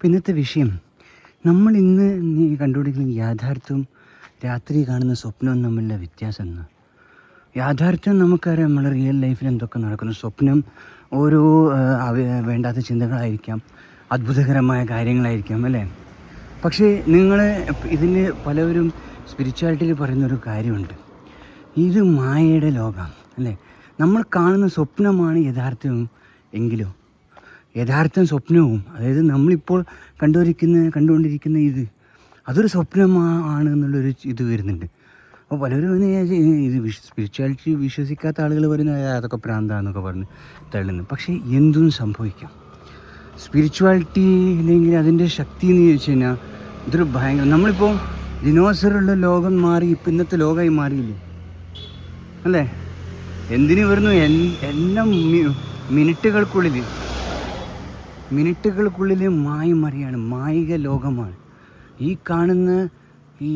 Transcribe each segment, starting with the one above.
ഇപ്പം ഇന്നത്തെ വിഷയം നമ്മൾ ഇന്ന് കണ്ടുപിടിക്കുന്ന യാഥാർത്ഥ്യവും രാത്രി കാണുന്ന സ്വപ്നവും തമ്മിലുള്ള വ്യത്യാസം എന്ന്. യാഥാർത്ഥ്യം നമുക്കറിയാം, നമ്മുടെ റിയൽ ലൈഫിൽ എന്തൊക്കെ നടക്കുന്നു. സ്വപ്നം ഓരോ വേണ്ടാത്ത ചിന്തകളായിരിക്കാം, അത്ഭുതകരമായ കാര്യങ്ങളായിരിക്കാം, അല്ലേ? പക്ഷേ നിങ്ങൾ ഇതിന് പലവരും സ്പിരിച്വാലിറ്റിയിൽ പറയുന്നൊരു കാര്യമുണ്ട്, ഇത് മായയുടെ ലോകം, അല്ലേ? നമ്മൾ കാണുന്ന സ്വപ്നമാണ് യഥാർത്ഥം എങ്കിലോ യഥാർത്ഥം സ്വപ്നവും, അതായത് നമ്മളിപ്പോൾ കണ്ടുകൊണ്ടിരിക്കുന്ന അതൊരു സ്വപ്നമാണ് എന്നുള്ളൊരു ഇത് വരുന്നുണ്ട്. അപ്പോൾ പലരും ഇത് സ്പിരിച്വാലിറ്റി വിശ്വസിക്കാത്ത ആളുകൾ പറയുന്നത് അതൊക്കെ പ്രാന്താന്നൊക്കെ പറഞ്ഞ് തള്ളുന്നു. പക്ഷേ എന്തും സംഭവിക്കാം. സ്പിരിച്വാലിറ്റി ഇല്ലെങ്കിൽ അതിൻ്റെ ശക്തി എന്ന് ചോദിച്ചു കഴിഞ്ഞാൽ ഇതൊരു ഭയങ്കര, നമ്മളിപ്പോൾ ദിനോസറുള്ള ലോകം മാറി ഇപ്പം ഇന്നത്തെ ലോകമായി മാറിയില്ലേ, അല്ലേ? എന്തിനു വരുന്നു? എല്ലാം മിനിറ്റുകൾക്കുള്ളിൽ മായം മറിയാണ്, മായിക ലോകമാണ് ഈ കാണുന്ന. ഈ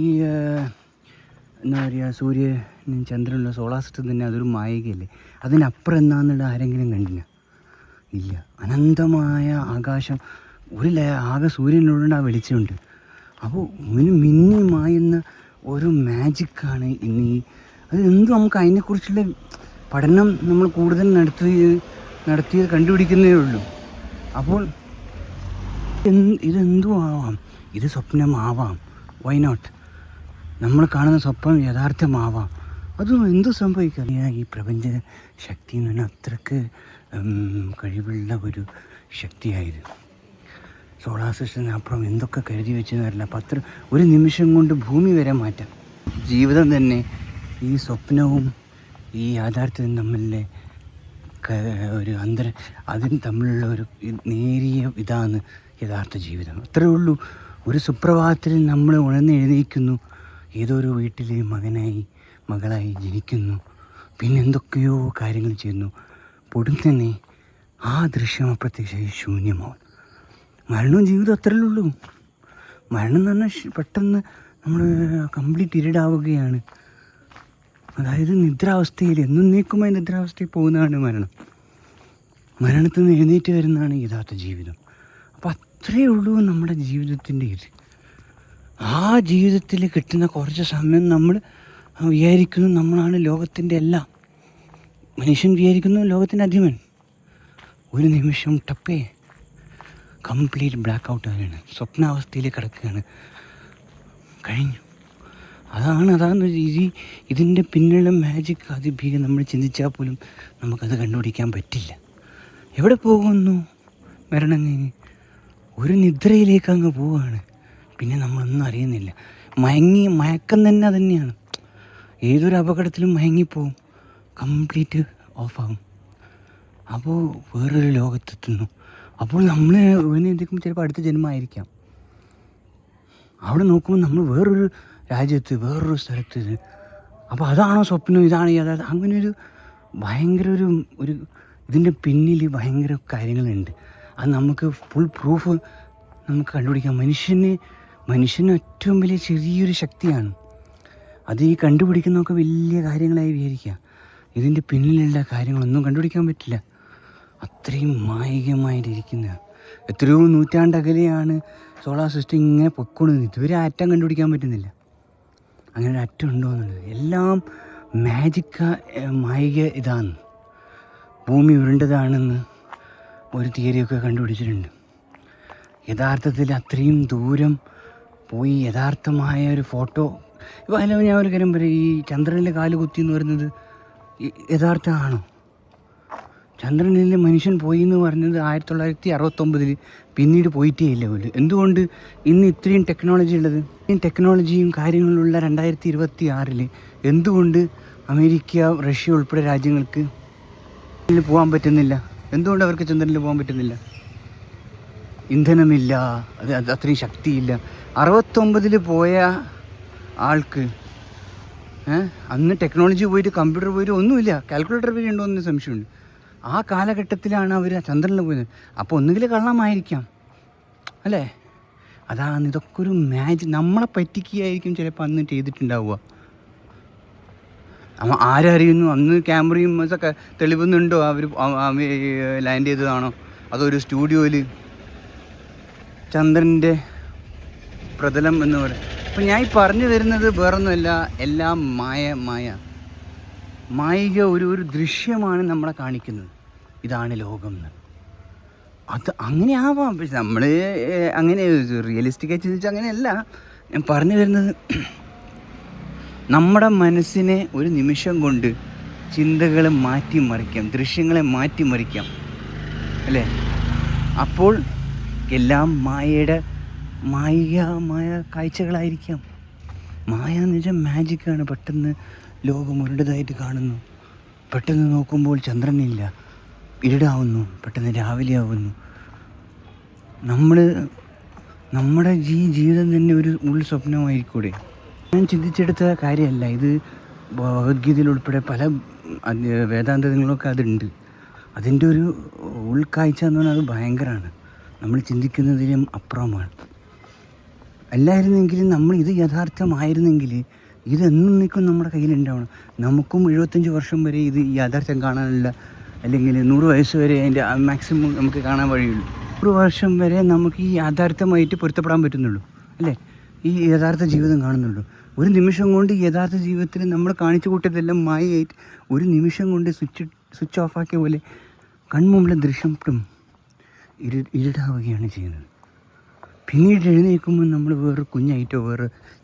എന്താ പറയുക, സൂര്യനും ചന്ദ്രനുള്ള സോളാർ സിസ്റ്റം തന്നെ അതൊരു മായികയല്ലേ? അതിനപ്പുറം എന്താണെന്നുള്ള ആരെങ്കിലും കണ്ടില്ല? ഇല്ല. അനന്തമായ ആകാശം, ആകെ സൂര്യനുള്ളിൽ ആ വെളിച്ചമുണ്ട്. അപ്പോൾ മിന്നി മായുന്ന ഒരു മാജിക്കാണ് ഇന്ന് അത് എന്തും നമുക്ക് അതിനെക്കുറിച്ചുള്ള പഠനം നമ്മൾ കൂടുതൽ നടത്തി കണ്ടുപിടിക്കുന്നേ ഉള്ളൂ. അപ്പോൾ ഇതെന്തും ആവാം, ഇത് സ്വപ്നമാവാം, വൈ നോട്ട്? നമ്മൾ കാണുന്ന സ്വപ്നം യഥാർത്ഥമാവാം, അതും എന്തു സംഭവിക്കാം. ഈ പ്രപഞ്ച ശക്തി എന്ന് പറഞ്ഞാൽ അത്രയ്ക്ക് കഴിവുള്ള ഒരു ശക്തിയായിരുന്നു. സോളാർ സിസ്റ്റത്തിനപ്പുറം എന്തൊക്കെ കരുതി വെച്ചെന്ന് അറിയില്ല. ഒരു നിമിഷം കൊണ്ട് ഭൂമി വരെ മാറ്റാം. ജീവിതം തന്നെ ഈ സ്വപ്നവും ഈ യാഥാർത്ഥ്യവും തമ്മിലെ അതിന് തമ്മിലുള്ള ഒരു നേരിയ ഇതാണ് യഥാർത്ഥ ജീവിതം. അത്രയേ ഉള്ളൂ. ഒരു സുപ്രഭാതത്തിൽ നമ്മൾ ഉണർന്നെഴുന്നേൽക്കുന്നു, ഏതോ ഒരു വീട്ടിൽ മകളായി ജനിക്കുന്നു, പിന്നെ എന്തൊക്കെയോ കാര്യങ്ങൾ ചെയ്യുന്നു. പൊടുന്നനെ ആ ദൃശ്യം അപ്രത്യക്ഷമായി ശൂന്യമാവും. മരണവും ജീവിതം അത്രയേ ഉള്ളൂ. മരണം എന്ന് പറഞ്ഞാൽ പെട്ടെന്ന് നമ്മൾ കംപ്ലീറ്റ് ഇരുടാവുകയാണ്. അതായത് നിദ്രാവസ്ഥയിൽ എന്നേക്കുമായി നിദ്രാവസ്ഥയിൽ പോകുന്നതാണ് മരണം. മരണത്തിൽ നിന്ന് എഴുന്നേറ്റ് വരുന്നതാണ് യഥാർത്ഥ ജീവിതം. അപ്പോൾ അത്രയേ ഉള്ളൂ നമ്മുടെ ജീവിതത്തിൻ്റെ ഇത്. ആ ജീവിതത്തിൽ കിട്ടുന്ന കുറച്ച് സമയം നമ്മൾ വിചാരിക്കുന്നു നമ്മളാണ് ലോകത്തിൻ്റെ എല്ലാം. മനുഷ്യൻ വിചാരിക്കുന്നു ലോകത്തിൻ്റെ അധിപൻ. ഒരു നിമിഷം ടപ്പേ കംപ്ലീറ്റ് ബ്ലാക്ക് ഔട്ട് ആവുകയാണ്, സ്വപ്നാവസ്ഥയിൽ കിടക്കുകയാണ്, കഴിഞ്ഞു. അതാണ് ഇതിൻ്റെ പിന്നിലുള്ള മാജിക്. അതിഭീകം. നമ്മൾ ചിന്തിച്ചാൽ പോലും നമുക്കത് കണ്ടുപിടിക്കാൻ പറ്റില്ല. എവിടെ പോകുന്നു മരണം കഴിഞ്ഞ്? ഒരു നിദ്രയിലേക്ക് അങ്ങ് പോവുകയാണ്. പിന്നെ നമ്മളൊന്നും അറിയുന്നില്ല. മയക്കം തന്നെ തന്നെയാണ്. ഏതൊരു അപകടത്തിലും മയങ്ങിപ്പോവും, കംപ്ലീറ്റ് ഓഫാകും. അപ്പോൾ വേറൊരു ലോകത്തെത്തുന്നു. അപ്പോൾ നമ്മൾ എന്തെങ്കിലും ചിലപ്പോൾ അടുത്ത ജന്മമായിരിക്കാം. അവിടെ നോക്കുമ്പോൾ നമ്മൾ വേറൊരു രാജ്യത്ത്, വേറൊരു സ്ഥലത്ത്. അപ്പോൾ അതാണോ സ്വപ്നം? ഇതാണ് യഥാർത്ഥം? അങ്ങനെ ഒരു ഭയങ്കര ഒരു ഇതിൻ്റെ പിന്നിൽ ഭയങ്കര കാര്യങ്ങളുണ്ട്. അത് നമുക്ക് ഫുൾ പ്രൂഫ് നമുക്ക് കണ്ടുപിടിക്കാം. മനുഷ്യന് ഏറ്റവും വലിയ ചെറിയൊരു ശക്തിയാണ് അത്. ഈ കണ്ടുപിടിക്കുന്നതൊക്കെ വലിയ കാര്യങ്ങളായി വിചാരിക്കുക. ഇതിൻ്റെ പിന്നിലുള്ള കാര്യങ്ങളൊന്നും കണ്ടുപിടിക്കാൻ പറ്റില്ല. അത്രയും മായികമായിട്ടിരിക്കുന്ന എത്രയോ നൂറ്റാണ്ടകലെയാണ് സോളാർ സിസ്റ്റം ഇങ്ങനെ പൊയ്ക്കൊള്ളുന്നത്. ഇതുവരെ ആറ്റം കണ്ടുപിടിക്കാൻ പറ്റുന്നില്ല. അങ്ങനെ ഒരു അറ്റം ഉണ്ടോ എന്നുള്ളത് എല്ലാം മായിക ഇതാണ്. ഭൂമി ഉരുണ്ടതാണെന്ന് ഒരു തിയറിയൊക്കെ കണ്ടുപിടിച്ചിട്ടുണ്ട്. യഥാർത്ഥത്തിൽ അത്രയും ദൂരം പോയി യഥാർത്ഥമായ ഒരു ഫോട്ടോ. ഇപ്പോൾ അല്ല, ഞാൻ ഒരു കാര്യം പറയാം, ഈ ചന്ദ്രനിലെ കാല് കുത്തി എന്ന് പറയുന്നത് യഥാർത്ഥമാണോ? ചന്ദ്രനിൽ മനുഷ്യൻ പോയി എന്ന് പറഞ്ഞത് 1969, പിന്നീട് പോയിട്ടേ ഇല്ല പോലും. എന്തുകൊണ്ട് ഇന്ന് ഇത്രയും ടെക്നോളജി ഉള്ളത്? ഇത്രയും ടെക്നോളജിയും കാര്യങ്ങളുള്ള 2026 എന്തുകൊണ്ട് അമേരിക്ക, റഷ്യ ഉൾപ്പെടെ രാജ്യങ്ങൾക്ക് പോകാൻ പറ്റുന്നില്ല? എന്തുകൊണ്ട് അവർക്ക് ചന്ദ്രനിൽ പോകാൻ പറ്റുന്നില്ല? ഇന്ധനമില്ല, അത്രയും ശക്തിയില്ല. 69 പോയ ആൾക്ക് അന്ന് ടെക്നോളജി പോയിട്ട്, കമ്പ്യൂട്ടർ പോയിട്ട് ഒന്നുമില്ല, കാൽക്കുലേറ്റർ വരെ ഉണ്ടോ എന്ന് സംശയമുണ്ട്. ആ കാലഘട്ടത്തിലാണ് അവർ ചന്ദ്രനിൽ പോയത്. അപ്പോൾ ഒന്നുകിൽ കള്ളമായിരിക്കാം, അല്ലേ? അതാണ് ഇതൊക്കെ ഒരു മാജിക്. നമ്മളെ പറ്റിക്കുകയായിരിക്കും ചിലപ്പോൾ അന്ന് ചെയ്തിട്ടുണ്ടാവുക. ആരറിയുന്നു? അന്ന് ക്യാമറയും ഒക്കെ തെളിവുന്നുണ്ടോ അവർ ലാൻഡ് ചെയ്തതാണോ? അതൊരു സ്റ്റുഡിയോയിൽ ചന്ദ്രൻ്റെ പ്രതലം എന്ന് പറയും. അപ്പം ഞാൻ ഈ പറഞ്ഞു വരുന്നത് വേറൊന്നുമല്ല, എല്ലാം മായിക ഒരു ദൃശ്യമാണ് നമ്മളെ കാണിക്കുന്നത്. ഇതാണ് ലോകം എന്ന്. അത് അങ്ങനെ ആവാം, പക്ഷെ നമ്മൾ അങ്ങനെ റിയലിസ്റ്റിക്കായി ചിന്തിച്ചാൽ അങ്ങനെയല്ല. ഞാൻ പറഞ്ഞു വരുന്നത്, നമ്മുടെ മനസ്സിനെ ഒരു നിമിഷം കൊണ്ട് ചിന്തകളെ മാറ്റിമറിക്കാം, ദൃശ്യങ്ങളെ മാറ്റിമറിക്കാം അല്ലേ? അപ്പോൾ എല്ലാം മായികമായ കാഴ്ചകളായിരിക്കാം. മായ എന്ന് വെച്ചാൽ മാജിക്കാണ്. പെട്ടെന്ന് ലോകം ഉരുണ്ടതായിട്ട് കാണുന്നു. പെട്ടെന്ന് നോക്കുമ്പോൾ ചന്ദ്രനില്ല, ഇരുടാവുന്നു, പെട്ടെന്ന് രാവിലെ ആവുന്നു. നമ്മുടെ ജീവിതം തന്നെ ഒരു സ്വപ്നമായിരിക്കൂടെ? ഞാൻ ചിന്തിച്ചെടുത്ത കാര്യമല്ല ഇത്. ഭഗവത്ഗീതയിൽ ഉൾപ്പെടെ പല വേദാന്തങ്ങളൊക്കെ അതുണ്ട്. അതിൻ്റെ ഒരു ഉൾക്കാഴ്ച എന്ന് പറഞ്ഞാൽ അത് ഭയങ്കരമാണ്. നമ്മൾ ചിന്തിക്കുന്നതിലും അപ്പുറമാണ്. അല്ലായിരുന്നെങ്കിൽ ഇത് യഥാർത്ഥമായിരുന്നെങ്കിൽ ഇതെന്നേക്കും നമ്മുടെ കയ്യിലുണ്ടാവണം. നമുക്കും 75 വർഷം വരെ ഈ യാഥാർത്ഥ്യം കാണാനുള്ള, അല്ലെങ്കിൽ 100 വയസ്സ് വരെ അതിൻ്റെ മാക്സിമം നമുക്ക് കാണാൻ വഴിയുള്ളൂ. 100 വർഷം വരെ നമുക്ക് ഈ യാഥാർത്ഥ്യമായിട്ട് പൊരുത്തപ്പെടാൻ പറ്റുന്നുള്ളൂ അല്ലേ? ഈ യഥാർത്ഥ ജീവിതം കാണുന്നുള്ളൂ. ഒരു നിമിഷം കൊണ്ട് ഈ യഥാർത്ഥ ജീവിതത്തിൽ നമ്മൾ കാണിച്ചു കൂട്ടിയതെല്ലാം മായയായിട്ട് ഒരു നിമിഷം കൊണ്ട് സ്വിച്ച് ഓഫാക്കിയ പോലെ കൺമുമ്പിലെ ദൃശ്യം ഇരുടാവുകയാണ് ചെയ്യുന്നത്. പിന്നീട് എഴുന്നേൽക്കുമ്പോൾ നമ്മൾ വേറെ കുഞ്ഞായിട്ടോ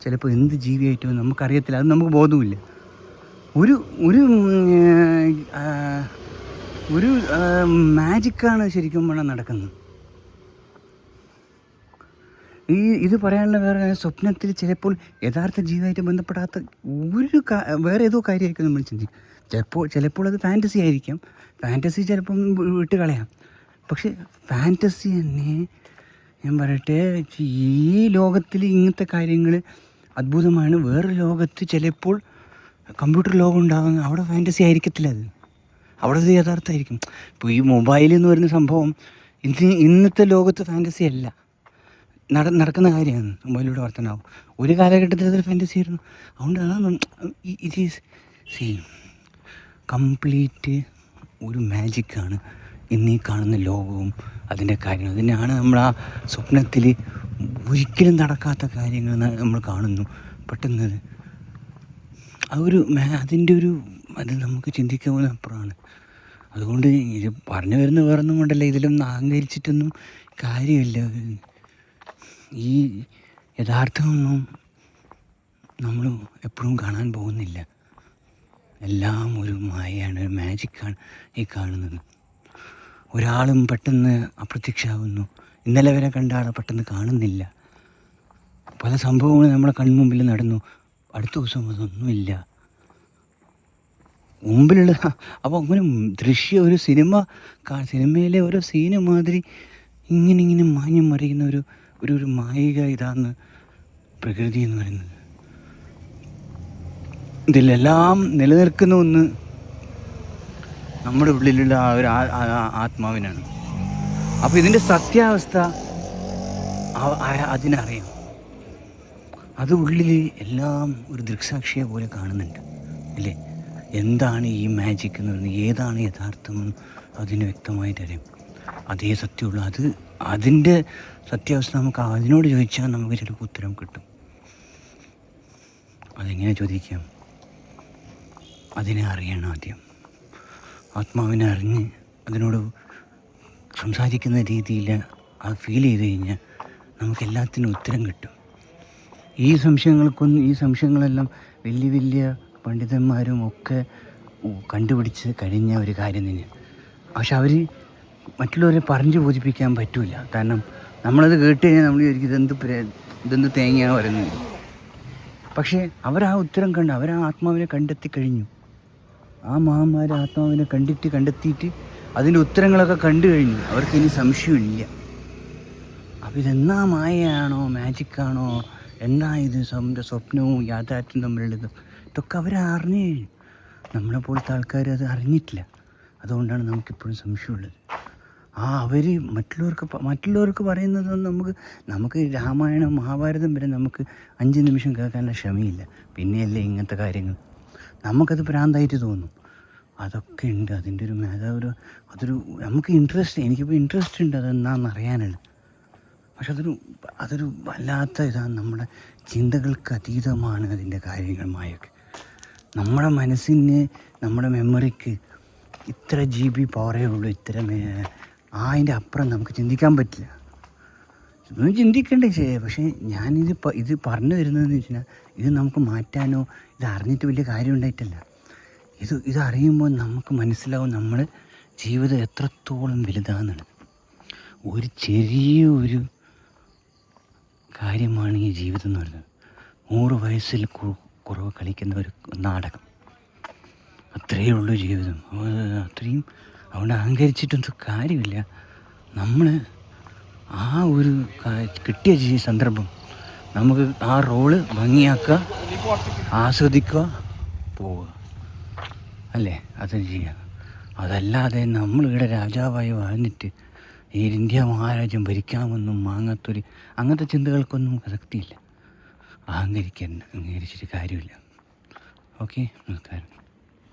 ചിലപ്പോൾ എന്ത് ജീവിയായിട്ടോ നമുക്കറിയത്തില്ല, അത് നമുക്ക് ബോധവുമില്ല. ഒരു മാജിക്കാണ് ശരിക്കും പറഞ്ഞാൽ നടക്കുന്നത്. ഇത് പറയാനുള്ള സ്വപ്നത്തിൽ ചിലപ്പോൾ യഥാർത്ഥ ജീവിതമായിട്ട് ബന്ധപ്പെടാത്ത വേറെ ഏതോ കാര്യമായിരിക്കും നമ്മൾ ചിന്തിക്കും. ചിലപ്പോൾ അത് ഫാൻറ്റസി ആയിരിക്കാം. ഫാൻറ്റസി ചിലപ്പം വിട്ട് കളയാം. പക്ഷെ ഫാൻറ്റസി തന്നെ ഞാൻ പറയട്ടെ, ഈ ലോകത്തിൽ ഇങ്ങനത്തെ കാര്യങ്ങൾ അത്ഭുതമാണ്. വേറെ ലോകത്ത് ചിലപ്പോൾ കമ്പ്യൂട്ടർ ലോകം ഉണ്ടാകുന്ന അവിടെ ഫാൻറ്റസി ആയിരിക്കത്തില്ല, അവിടെ അത് യഥാർത്ഥമായിരിക്കും. ഇപ്പോൾ ഈ മൊബൈൽ എന്ന് പറയുന്ന സംഭവം ഇന്നത്തെ ലോകത്ത് ഫാൻറ്റസി അല്ല, നടക്കുന്ന കാര്യമാണ്. മൊബൈലിലൂടെ വർത്തനാവും. ഒരു കാലഘട്ടത്തിൽ അതൊരു ഫാൻറ്റസി ആയിരുന്നു. അതുകൊണ്ട് ഇറ്റ് ഈസ് കംപ്ലീറ്റ് ഒരു മാജിക്കാണ് ഇന്നീ കാണുന്ന ലോകവും അതിൻ്റെ കാര്യങ്ങൾ. അതിനാണ് നമ്മൾ ആ സ്വപ്നത്തിൽ ഒരിക്കലും നടക്കാത്ത കാര്യങ്ങൾ നമ്മൾ കാണുന്നു. പെട്ടെന്ന് അതിൻ്റെ അത് നമുക്ക് ചിന്തിക്കാവുന്ന അപ്പുറമാണ്. അതുകൊണ്ട് ഇത് പറഞ്ഞു വരുന്ന വേറൊന്നും കൊണ്ടല്ല, ഇതിലൊന്നും അഹങ്കരിച്ചിട്ടൊന്നും കാര്യമില്ല. ഈ യഥാർത്ഥമൊന്നും നമ്മൾ എപ്പോഴും കാണാൻ പോകുന്നില്ല. എല്ലാം ഒരു മായയാണ്, ഒരു മാജിക്കാണ് ഈ കാണുന്നത്. ഒരാളും പെട്ടെന്ന് അപ്രത്യക്ഷമാകുന്നു. ഇന്നലെ വരെ കണ്ട ആളെ പെട്ടെന്ന് കാണുന്നില്ല. പല സംഭവങ്ങളും നമ്മളെ കൺമുമ്പിൽ നടന്നു, അടുത്ത ദിവസം അതൊന്നുമില്ല മുമ്പിലുള്ള. അപ്പോൾ അങ്ങനെ ഒരു സിനിമയിലെ ഓരോ സീന് മാതിരി ഇങ്ങനെ മാഞ്ഞു മറിയുന്ന ഒരു മായിക ഇതാണ് പ്രകൃതി എന്ന് പറയുന്നത്. ഇതിലെല്ലാം നിലനിൽക്കുന്ന ഒന്ന് നമ്മുടെ ഉള്ളിലുള്ള ആ ഒരു ആത്മാവിനാണ്. അപ്പോൾ ഇതിൻ്റെ സത്യാവസ്ഥ അതിനറിയാം. അത് ഉള്ളിൽ എല്ലാം ഒരു ദൃക്സാക്ഷിയെ പോലെ കാണുന്നുണ്ട് അല്ലേ? എന്താണ് ഈ മാജിക് എന്ന് പറയുന്നത്, ഏതാണ് യഥാർത്ഥം, അതിന് വ്യക്തമായിട്ട് അറിയാം. അതേ സത്യമുള്ളൂ. അതിൻ്റെ സത്യാവസ്ഥ നമുക്ക് അതിനോട് ചോദിച്ചാൽ നമുക്ക് ചിലപ്പോൾ ഉത്തരം കിട്ടും. അതെങ്ങനെ ചോദിക്കാം? അതിനെ അറിയണം ആദ്യം. ആത്മാവിനെ അറിഞ്ഞ് അതിനോട് സംസാരിക്കുന്ന രീതിയിൽ അത് ഫീൽ ചെയ്ത് കഴിഞ്ഞാൽ നമുക്കെല്ലാത്തിനും ഉത്തരം കിട്ടും. ഈ സംശയങ്ങളെല്ലാം വലിയ പണ്ഡിതന്മാരും ഒക്കെ കണ്ടുപിടിച്ച് കഴിഞ്ഞ ഒരു കാര്യം തന്നെയാണ്. പക്ഷെ അവർ മറ്റുള്ളവരെ പറഞ്ഞു ബോധിപ്പിക്കാൻ പറ്റില്ല. കാരണം നമ്മളത് കേട്ട് കഴിഞ്ഞാൽ നമ്മൾ വിചാരിക്കും ഇതെന്ത് തേങ്ങയാണ് വരുന്നത്. പക്ഷേ അവരാ ഉത്തരം അവരാ ആത്മാവിനെ കണ്ടെത്തി കഴിഞ്ഞു. ആ മഹാന്മാർ ആത്മാവിനെ കണ്ടെത്തിയിട്ട് അതിൻ്റെ ഉത്തരങ്ങളൊക്കെ കണ്ടു കഴിഞ്ഞു. അവർക്ക് ഇനി സംശയമില്ല. അപ്പോൾ ഇതെന്നാ മായയാണോ മാജിക്കാണോ, എന്നാ ഇത് സ്വപ്നവും യാഥാർത്ഥ്യവും തമ്മിലുള്ളത്, ഇതൊക്കെ അവരറിഞ്ഞു കഴിഞ്ഞു. നമ്മളെപ്പോലത്തെ ആൾക്കാർ അത് അറിഞ്ഞിട്ടില്ല. അതുകൊണ്ടാണ് നമുക്കിപ്പോഴും സംശയമുള്ളത്. അവർ മറ്റുള്ളവർക്ക് പറയുന്നതൊന്നും നമുക്ക് രാമായണം മഹാഭാരതം വരെ നമുക്ക് 5 നിമിഷം കേൾക്കാനുള്ള ക്ഷമയില്ല. പിന്നെയല്ലേ ഇങ്ങനത്തെ കാര്യങ്ങൾ. നമുക്കത് ഭ്രാന്തായിട്ട് തോന്നും. അതൊക്കെ ഉണ്ട്. അതിൻ്റെ അതൊരു നമുക്ക് എനിക്കിപ്പോൾ ഇൻട്രസ്റ്റ് ഉണ്ട് അതെന്നാന്ന് അറിയാനുള്ളത്. പക്ഷെ അതൊരു വല്ലാത്ത ഇതാണ്. നമ്മുടെ ചിന്തകൾക്ക് അതീതമാണ് അതിൻ്റെ കാര്യങ്ങളുമായൊക്കെ. നമ്മുടെ മനസ്സിന്, നമ്മുടെ മെമ്മറിക്ക് ഇത്ര GB പവറേ ഉള്ളൂ, അതിൻ്റെ അപ്പുറം നമുക്ക് ചിന്തിക്കാൻ പറ്റില്ല. ഇതൊന്നും ചിന്തിക്കണ്ടേ പക്ഷേ ഇത് പറഞ്ഞു തരുന്നതെന്ന് വെച്ചാൽ ഇത് നമുക്ക് മാറ്റാനോ ഇത് അറിഞ്ഞിട്ട് വലിയ കാര്യം ഉണ്ടായിട്ടല്ല. ഇതറിയുമ്പോൾ നമുക്ക് മനസ്സിലാവും നമ്മുടെ ജീവിതം എത്രത്തോളം വലുതാണെന്നാണ്. ഒരു ചെറിയൊരു കാര്യമാണ് ഈ ജീവിതം എന്ന് പറയുന്നത്. 100 വയസ്സിൽ കുറവ് കളിക്കുന്ന ഒരു നാടകം, അത്രയേ ഉള്ളൂ ജീവിതം. അത്രയും അതുകൊണ്ട് അഹങ്കരിച്ചിട്ടൊന്നും കാര്യമില്ല. നമ്മൾ ആ ഒരു കിട്ടിയ സന്ദർഭം നമുക്ക് ആ റോള് ഭംഗിയാക്കുക, ആസ്വദിക്കുക, പോവുക, അല്ലേ? അത് ചെയ്യുക. അതല്ലാതെ നമ്മളിവിടെ രാജാവായി வாழ்ന്നിട്ട് ഈ ഇന്ത്യ മഹാരാജ്യം ഭരിക്കാമെന്നും അങ്ങനത്തെ ചിന്തകൾക്കൊന്നും പ്രസക്തിയില്ല. അഹങ്കരിച്ചിട്ട് കാര്യമില്ല. ഓക്കെ, നമസ്കാരം.